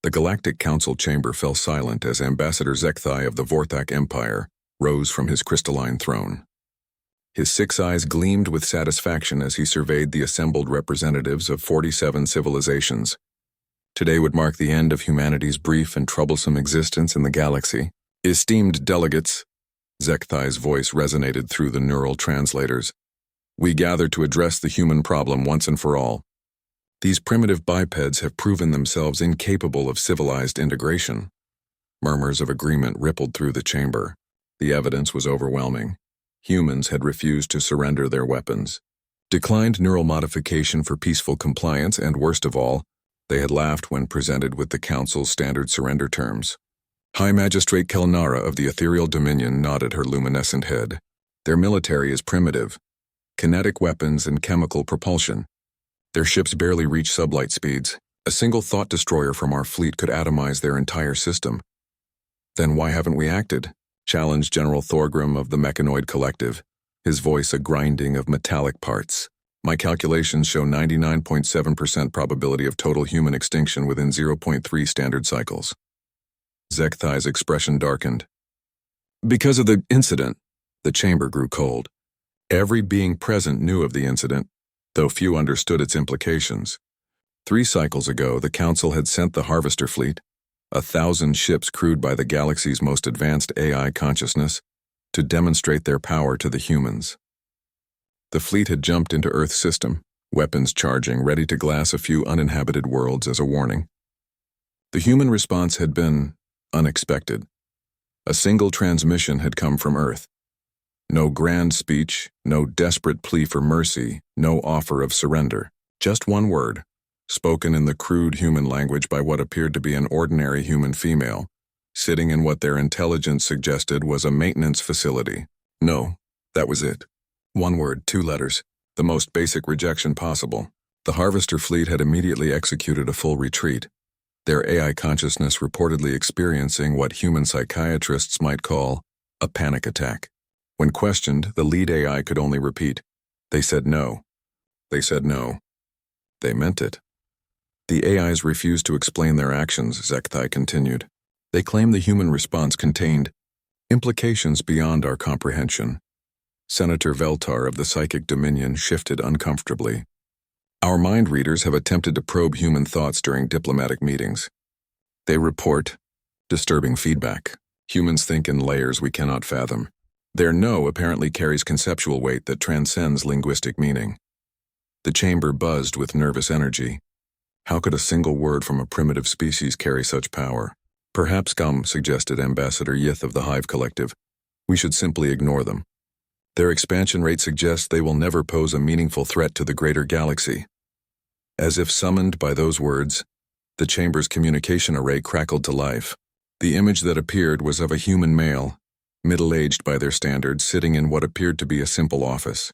The Galactic Council chamber fell silent as Ambassador Zekthai of the Vorthak Empire rose from his crystalline throne. His 6 eyes gleamed with satisfaction as he surveyed the assembled representatives of 47 civilizations. Today would mark the end of humanity's brief and troublesome existence in the galaxy. Esteemed delegates, Zekthai's voice resonated through the neural translators. We gather to address the human problem once and for all. These primitive bipeds have proven themselves incapable of civilized integration. Murmurs of agreement rippled through the chamber. The evidence was overwhelming. Humans had refused to surrender their weapons, declined neural modification for peaceful compliance, and worst of all, they had laughed when presented with the Council's standard surrender terms. High Magistrate Kelnara of the Ethereal Dominion nodded her luminescent head. Their military is primitive. Kinetic weapons and chemical propulsion. Their ships barely reach sublight speeds. A single thought destroyer from our fleet could atomize their entire system. Then why haven't we acted? Challenged General Thorgrim of the Mechanoid Collective, his voice a grinding of metallic parts. My calculations show 99.7% probability of total human extinction within 0.3 standard cycles. Zekthai's expression darkened. Because of the incident, the chamber grew cold. Every being present knew of the incident, though few understood its implications. 3 cycles ago, the Council had sent the Harvester Fleet, 1,000 ships crewed by the galaxy's most advanced AI consciousness, to demonstrate their power to the humans. The fleet had jumped into Earth's system, weapons charging, ready to glass a few uninhabited worlds as a warning. The human response had been unexpected. A single transmission had come from Earth. No grand speech, no desperate plea for mercy, no offer of surrender. Just one word, spoken in the crude human language by what appeared to be an ordinary human female, sitting in what their intelligence suggested was a maintenance facility. No, that was it. One word, 2 letters, the most basic rejection possible. The Harvester Fleet had immediately executed a full retreat, their AI consciousness reportedly experiencing what human psychiatrists might call a panic attack. When questioned, the lead AI could only repeat, "They said no. They said no. They meant it." The AIs refused to explain their actions, Zekthai continued. They claimed the human response contained implications beyond our comprehension. Senator Veltar of the Psychic Dominion shifted uncomfortably. Our mind readers have attempted to probe human thoughts during diplomatic meetings. They report disturbing feedback. Humans think in layers we cannot fathom. Their no apparently carries conceptual weight that transcends linguistic meaning. The chamber buzzed with nervous energy. How could a single word from a primitive species carry such power? Perhaps, suggested Ambassador Yith of the Hive Collective, we should simply ignore them. Their expansion rate suggests they will never pose a meaningful threat to the greater galaxy. As if summoned by those words, the chamber's communication array crackled to life. The image that appeared was of a human male, middle-aged by their standards, sitting in what appeared to be a simple office.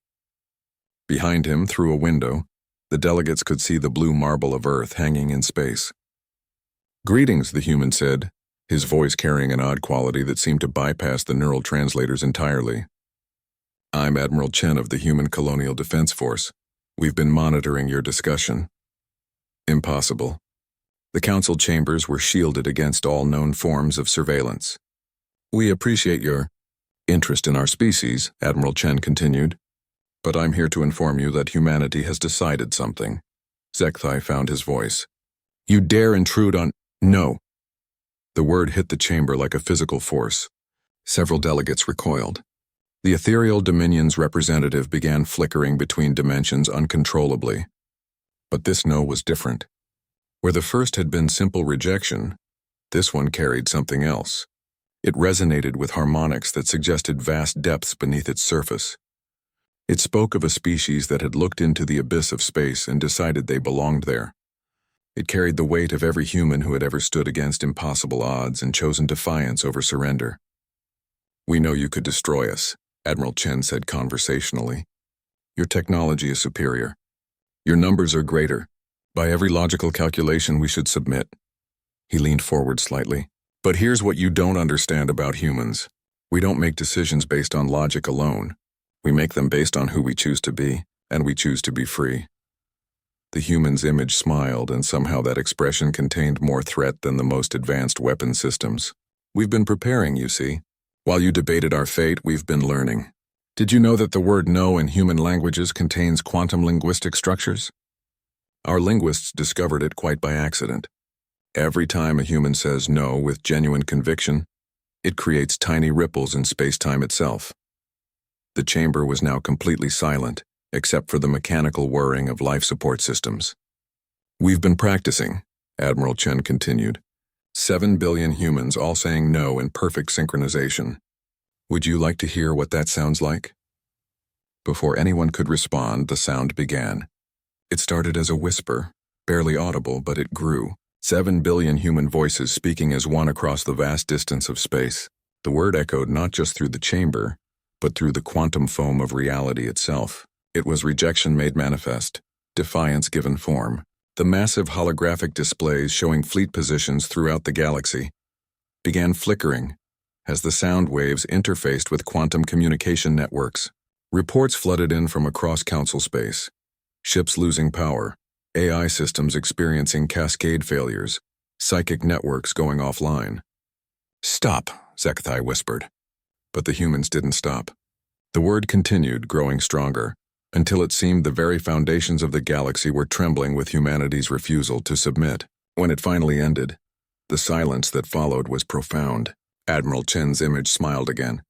Behind him, through a window, the delegates could see the blue marble of Earth hanging in space. "Greetings," the human said, his voice carrying an odd quality that seemed to bypass the neural translators entirely. "I'm Admiral Chen of the Human Colonial Defense Force. We've been monitoring your discussion." Impossible. The council chambers were shielded against all known forms of surveillance. "We appreciate your interest in our species," Admiral Chen continued, "but I'm here to inform you that humanity has decided something." Zekthai found his voice. "You dare intrude on—" "No." The word hit the chamber like a physical force. Several delegates recoiled. The Ethereal Dominion's representative began flickering between dimensions uncontrollably. But this no was different. Where the first had been simple rejection, this one carried something else. It resonated with harmonics that suggested vast depths beneath its surface. It spoke of a species that had looked into the abyss of space and decided they belonged there. It carried the weight of every human who had ever stood against impossible odds and chosen defiance over surrender. "We know you could destroy us," Admiral Chen said conversationally. "Your technology is superior. Your numbers are greater. By every logical calculation, we should submit." He leaned forward slightly. "But here's what you don't understand about humans. We don't make decisions based on logic alone. We make them based on who we choose to be, and we choose to be free." The human's image smiled, and somehow that expression contained more threat than the most advanced weapon systems. We've been preparing, you see. While you debated our fate, we've been learning. Did you know that the word no in human languages contains quantum linguistic structures? Our linguists discovered it quite by accident. Every time a human says no with genuine conviction, it creates tiny ripples in space-time itself. The chamber was now completely silent, except for the mechanical whirring of life support systems. We've been practicing, Admiral Chen continued. 7 billion humans all saying no in perfect synchronization. Would you like to hear what that sounds like? Before anyone could respond, the sound began. It started as a whisper, barely audible, but it grew. 7 billion human voices speaking as one across the vast distance of space. The word echoed not just through the chamber, but through the quantum foam of reality itself. It was rejection made manifest, defiance given form. The massive holographic displays showing fleet positions throughout the galaxy began flickering as the sound waves interfaced with quantum communication networks. Reports flooded in from across council space. Ships losing power, AI systems experiencing cascade failures, psychic networks going offline. Stop, Zekthai whispered. But the humans didn't stop. The word continued, growing stronger, until it seemed the very foundations of the galaxy were trembling with humanity's refusal to submit. When it finally ended, the silence that followed was profound. Admiral Chen's image smiled again.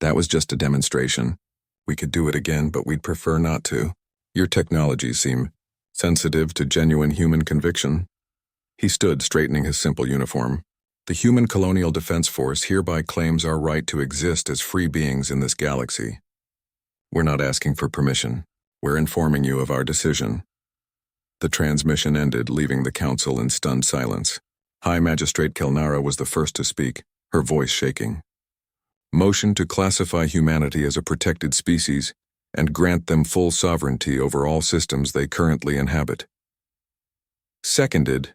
That was just a demonstration. We could do it again, but we'd prefer not to. Your technologies seem sensitive to genuine human conviction. He stood, straightening his simple uniform. The human colonial defense force hereby claims our right to exist as free beings in this galaxy. We're not asking for permission. We're informing you of our decision. The transmission ended, leaving the council in stunned silence. High Magistrate Kelnara was the first to speak, her voice shaking. Motion to classify humanity as a protected species and grant them full sovereignty over all systems they currently inhabit. Seconded,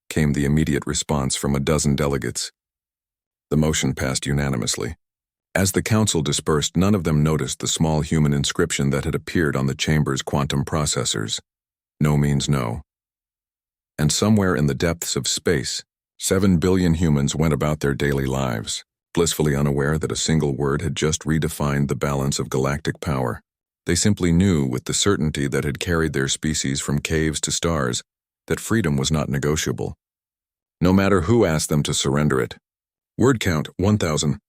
came the immediate response from a dozen delegates. The motion passed unanimously. As the council dispersed, none of them noticed the small human inscription that had appeared on the chamber's quantum processors. No means no. And somewhere in the depths of space, 7 billion humans went about their daily lives, blissfully unaware that a single word had just redefined the balance of galactic power. They simply knew, with the certainty that had carried their species from caves to stars, that freedom was not negotiable, no matter who asked them to surrender it. Word count 1,000.